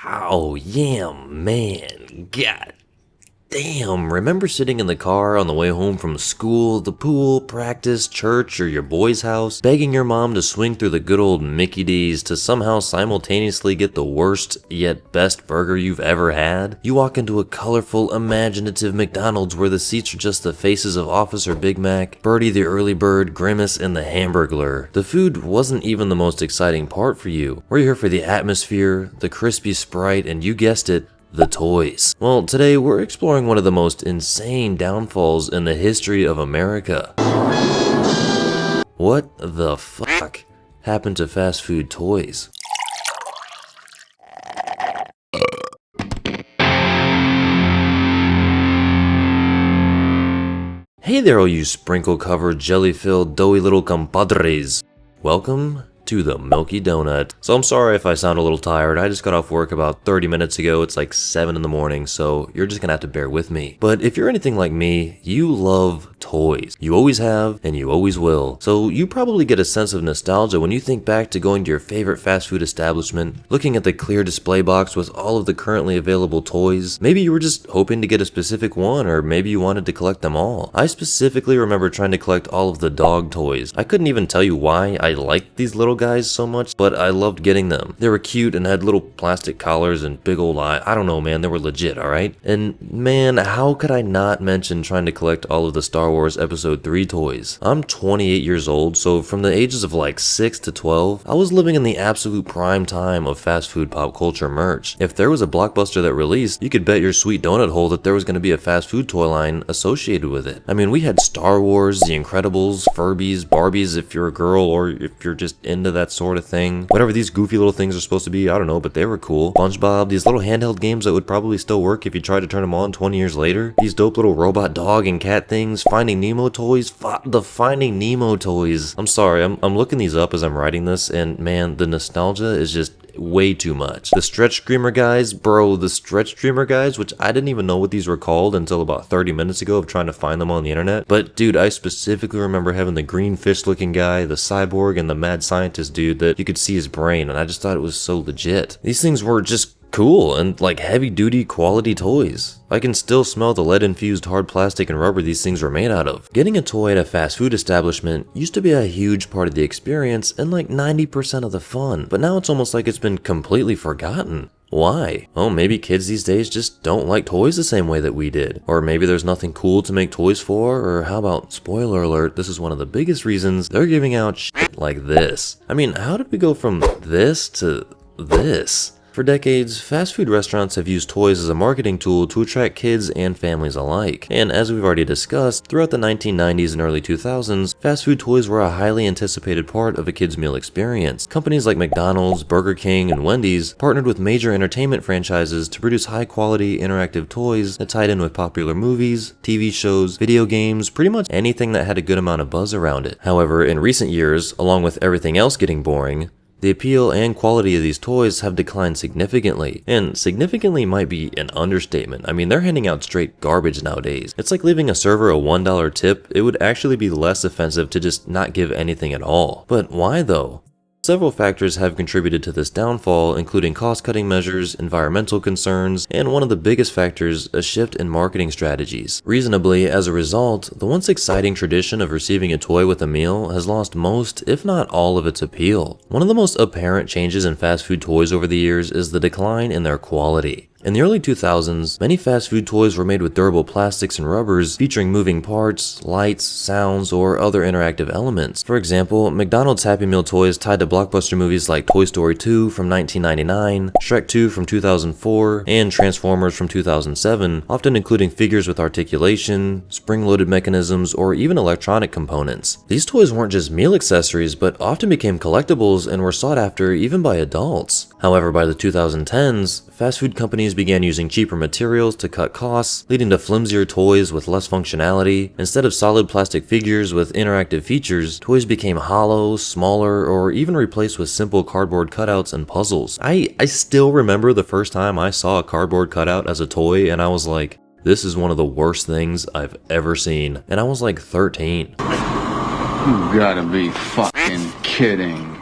Oh, yeah, man. God damn. Remember sitting in the car on the way home from school, the pool, practice, church, or your boy's house, begging your mom to swing through the good old Mickey D's to somehow simultaneously get the worst yet best burger you've ever had? You walk into a colorful, imaginative McDonald's where the seats are just the faces of Officer Big Mac, Birdie the Early Bird, Grimace, and the Hamburglar. The food wasn't even the most exciting part for you. We're here for the atmosphere, the crispy Sprite, and you guessed it, the toys. Well, today we're exploring one of the most insane downfalls in the history of America. What the fuck happened to fast food toys? Hey there, all you sprinkle-covered, jelly-filled, doughy little compadres. Welcome to the Milky Donut. So I'm sorry if I sound a little tired. I just got off work about 30 minutes ago. It's like 7 in the morning, so you're just gonna have to bear with me. But if you're anything like me, you love toys. You always have, and you always will. So you probably get a sense of nostalgia when you think back to going to your favorite fast food establishment, looking at the clear display box with all of the currently available toys. Maybe you were just hoping to get a specific one, or maybe you wanted to collect them all. I specifically remember trying to collect all of the dog toys. I couldn't even tell you why I liked these little guys so much, but I loved getting them. They were cute and had little plastic collars and big old eyes. I don't know, man, they were legit, alright? And man, how could I not mention trying to collect all of the Star Wars Episode 3 toys? I'm 28 years old, so from the ages of like 6 to 12, I was living in the absolute prime time of fast food pop culture merch. If there was a blockbuster that released, you could bet your sweet donut hole that there was going to be a fast food toy line associated with it. I mean, we had Star Wars, The Incredibles, Furbies, Barbies if you're a girl or if you're just into that sort of thing. Whatever these goofy little things are supposed to be, I don't know, but they were cool. SpongeBob, these little handheld games that would probably still work if you tried to turn them on 20 years later. These dope little robot dog and cat things, Finding Nemo toys, the Finding Nemo toys. I'm sorry, I'm looking these up as I'm writing this, and man, the nostalgia is just way too much. The Stretch Streamer guys, bro, the Stretch Streamer guys, which I didn't even know what these were called until about 30 minutes ago of trying to find them on the internet. But dude, I specifically remember having the green fish looking guy, the cyborg, and the mad scientist dude that you could see his brain, and I just thought it was so legit. These things were just cool and like heavy duty quality toys. I can still smell the lead infused hard plastic and rubber these things were made out of. Getting a toy at a fast food establishment used to be a huge part of the experience and like 90% of the fun, but now it's almost like it's been completely forgotten. Why? Oh, maybe kids these days just don't like toys the same way that we did. Or maybe there's nothing cool to make toys for, or how about, spoiler alert, this is one of the biggest reasons they're giving out shit like this. I mean, how did we go from this to this? For decades, fast food restaurants have used toys as a marketing tool to attract kids and families alike. And as we've already discussed, throughout the 1990s and early 2000s, fast food toys were a highly anticipated part of a kid's meal experience. Companies like McDonald's, Burger King, and Wendy's partnered with major entertainment franchises to produce high-quality interactive toys that tied in with popular movies, TV shows, video games, pretty much anything that had a good amount of buzz around it. However, in recent years, along with everything else getting boring, the appeal and quality of these toys have declined significantly, and significantly might be an understatement. I mean, they're handing out straight garbage nowadays. It's like leaving a server a $1 tip. It would actually be less offensive to just not give anything at all. But why though? Several factors have contributed to this downfall, including cost-cutting measures, environmental concerns, and one of the biggest factors, a shift in marketing strategies. Reasonably, as a result, the once exciting tradition of receiving a toy with a meal has lost most, if not all, of its appeal. One of the most apparent changes in fast food toys over the years is the decline in their quality. In the early 2000s, many fast food toys were made with durable plastics and rubbers featuring moving parts, lights, sounds, or other interactive elements. For example, McDonald's Happy Meal toys tied to blockbuster movies like Toy Story 2 from 1999, Shrek 2 from 2004, and Transformers from 2007, often including figures with articulation, spring-loaded mechanisms, or even electronic components. These toys weren't just meal accessories, but often became collectibles and were sought after even by adults. However, by the 2010s, fast food companies began using cheaper materials to cut costs, leading to flimsier toys with less functionality. Instead of solid plastic figures with interactive features, toys became hollow, smaller, or even replaced with simple cardboard cutouts and puzzles. I still remember the first time I saw a cardboard cutout as a toy, and I was like, this is one of the worst things I've ever seen. And I was like 13. You gotta be fucking kidding.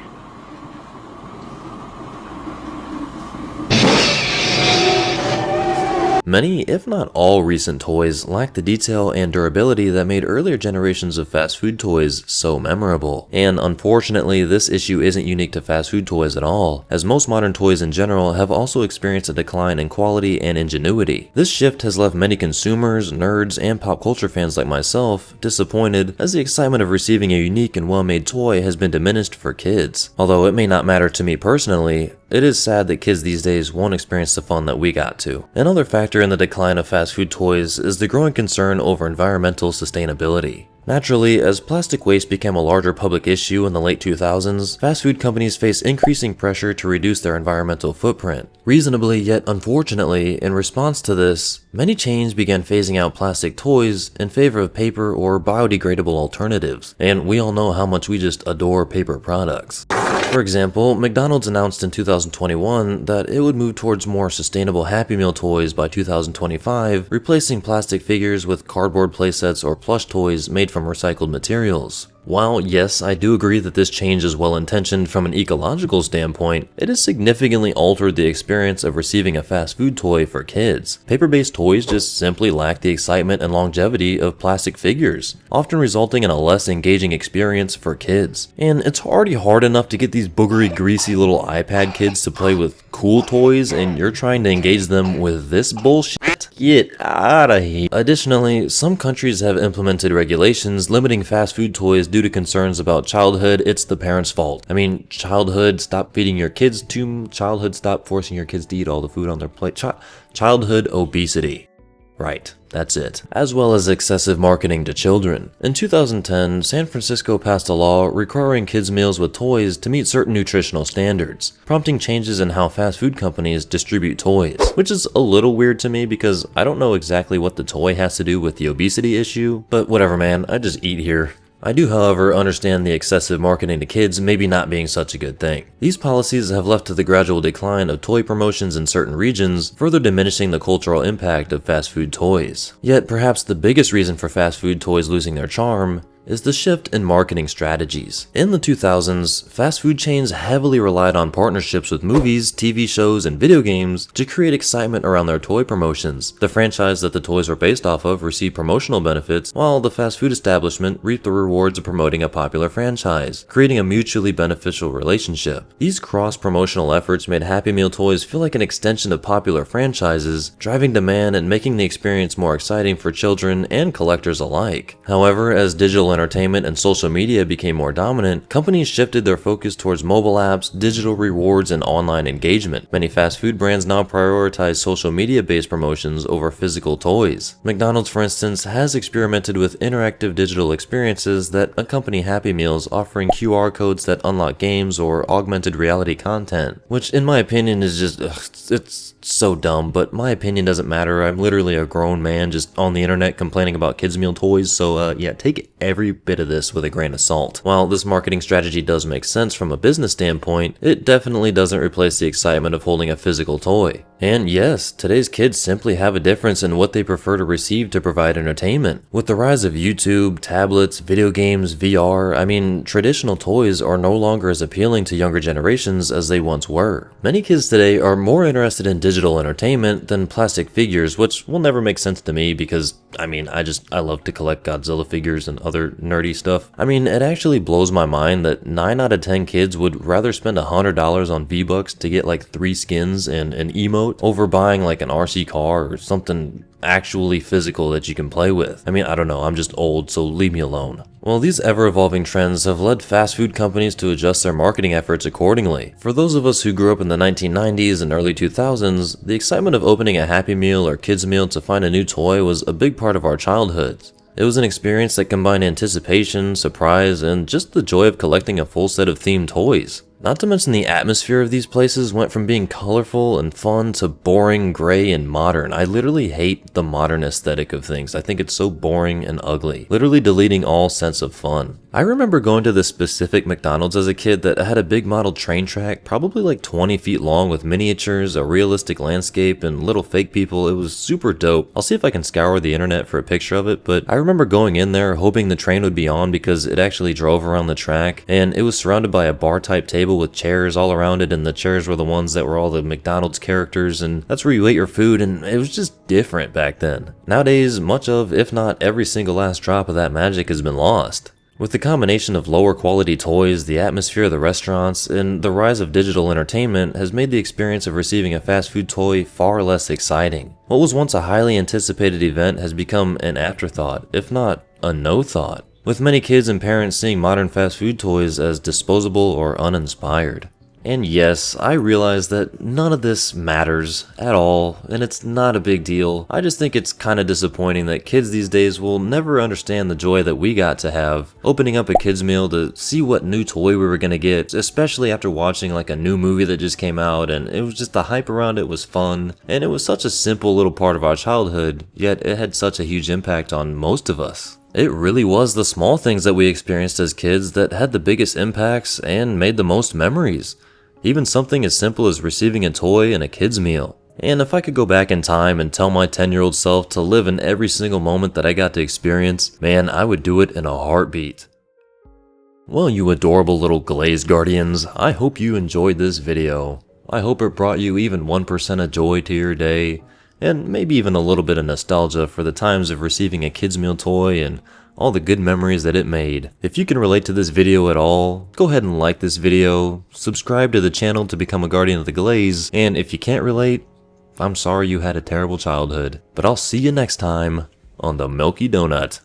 Many, if not all, recent toys lack the detail and durability that made earlier generations of fast food toys so memorable. And unfortunately, this issue isn't unique to fast food toys at all, as most modern toys in general have also experienced a decline in quality and ingenuity. This shift has left many consumers, nerds, and pop culture fans like myself disappointed, as the excitement of receiving a unique and well-made toy has been diminished for kids. Although it may not matter to me personally, it is sad that kids these days won't experience the fun that we got to. Another factor in the decline of fast food toys is the growing concern over environmental sustainability. Naturally, as plastic waste became a larger public issue in the late 2000s, fast food companies faced increasing pressure to reduce their environmental footprint. Reasonably, yet unfortunately, in response to this, many chains began phasing out plastic toys in favor of paper or biodegradable alternatives, and we all know how much we just adore paper products. For example, McDonald's announced in 2021 that it would move towards more sustainable Happy Meal toys by 2025, replacing plastic figures with cardboard playsets or plush toys made from recycled materials. While yes, I do agree that this change is well intentioned from an ecological standpoint, it has significantly altered the experience of receiving a fast food toy for kids. Paper-based toys just simply lack the excitement and longevity of plastic figures, often resulting in a less engaging experience for kids. And it's already hard enough to get these boogery, greasy little iPad kids to play with cool toys, and you're trying to engage them with this bullshit? Get out of here. Additionally, some countries have implemented regulations limiting fast food toys due to concerns about childhood. It's the parents' fault. I mean, childhood, stop feeding your kids childhood, stop forcing your kids to eat all the food on their plate. Childhood obesity. Right, that's it. As well as excessive marketing to children. In 2010, San Francisco passed a law requiring kids' meals with toys to meet certain nutritional standards, prompting changes in how fast food companies distribute toys. Which is a little weird to me because I don't know exactly what the toy has to do with the obesity issue, but whatever man, I just eat here. I do, however, understand the excessive marketing to kids maybe not being such a good thing. These policies have led to the gradual decline of toy promotions in certain regions, further diminishing the cultural impact of fast food toys. Yet perhaps the biggest reason for fast food toys losing their charm is the shift in marketing strategies. In the 2000s, fast food chains heavily relied on partnerships with movies, TV shows, and video games to create excitement around their toy promotions. The franchise that the toys were based off of received promotional benefits, while the fast food establishment reaped the rewards of promoting a popular franchise, creating a mutually beneficial relationship. These cross-promotional efforts made Happy Meal toys feel like an extension of popular franchises, driving demand and making the experience more exciting for children and collectors alike. However, as digital entertainment and social media became more dominant, companies shifted their focus towards mobile apps, digital rewards, and online engagement. Many fast food brands now prioritize social media-based promotions over physical toys. McDonald's, for instance, has experimented with interactive digital experiences that accompany Happy Meals, offering QR codes that unlock games or augmented reality content, which in my opinion is just, it's so dumb, but my opinion doesn't matter. I'm literally a grown man just on the internet complaining about kids' meal toys, so yeah, take every bit of this with a grain of salt. While this marketing strategy does make sense from a business standpoint, it definitely doesn't replace the excitement of holding a physical toy. And yes, today's kids simply have a difference in what they prefer to receive to provide entertainment. With the rise of YouTube, tablets, video games, VR, I mean, traditional toys are no longer as appealing to younger generations as they once were. Many kids today are more interested in digital entertainment than plastic figures, which will never make sense to me because, I mean, I love to collect Godzilla figures and other nerdy stuff. I mean, it actually blows my mind that 9 out of 10 kids would rather spend $100 on V-Bucks to get like 3 skins and an emote over buying like an RC car or something actually physical that you can play with. I mean, I don't know, I'm just old, so leave me alone. Well, these ever-evolving trends have led fast food companies to adjust their marketing efforts accordingly. For those of us who grew up in the 1990s and early 2000s, the excitement of opening a Happy Meal or kids meal to find a new toy was a big part of our childhoods. It was an experience that combined anticipation, surprise, and just the joy of collecting a full set of themed toys. Not to mention the atmosphere of these places went from being colorful and fun to boring, gray, and modern. I literally hate the modern aesthetic of things. I think it's so boring and ugly, literally deleting all sense of fun. I remember going to this specific McDonald's as a kid that had a big model train track, probably like 20 feet long with miniatures, a realistic landscape, and little fake people. It was super dope. I'll see if I can scour the internet for a picture of it, but I remember going in there hoping the train would be on because it actually drove around the track, and it was surrounded by a bar-type table table with chairs all around it, and the chairs were the ones that were all the McDonald's characters, and that's where you ate your food, and it was just different back then. Nowadays, much of, if not every single last drop of that magic has been lost. With the combination of lower quality toys, the atmosphere of the restaurants, and the rise of digital entertainment has made the experience of receiving a fast food toy far less exciting. What was once a highly anticipated event has become an afterthought, if not a no thought, with many kids and parents seeing modern fast food toys as disposable or uninspired. And yes, I realize that none of this matters at all, and it's not a big deal. I just think it's kinda disappointing that kids these days will never understand the joy that we got to have opening up a kids meal to see what new toy we were gonna get, especially after watching like a new movie that just came out, and it was just the hype around it was fun, and it was such a simple little part of our childhood, yet it had such a huge impact on most of us. It really was the small things that we experienced as kids that had the biggest impacts and made the most memories. Even something as simple as receiving a toy and a kid's meal. And if I could go back in time and tell my 10-year-old self to live in every single moment that I got to experience, man, I would do it in a heartbeat. Well, you adorable little glazed guardians, I hope you enjoyed this video. I hope it brought you even 1% of joy to your day, and maybe even a little bit of nostalgia for the times of receiving a kid's meal toy and all the good memories that it made. If you can relate to this video at all, go ahead and like this video, subscribe to the channel to become a guardian of the glaze, and if you can't relate, I'm sorry you had a terrible childhood. But I'll see you next time on the Milky Donut.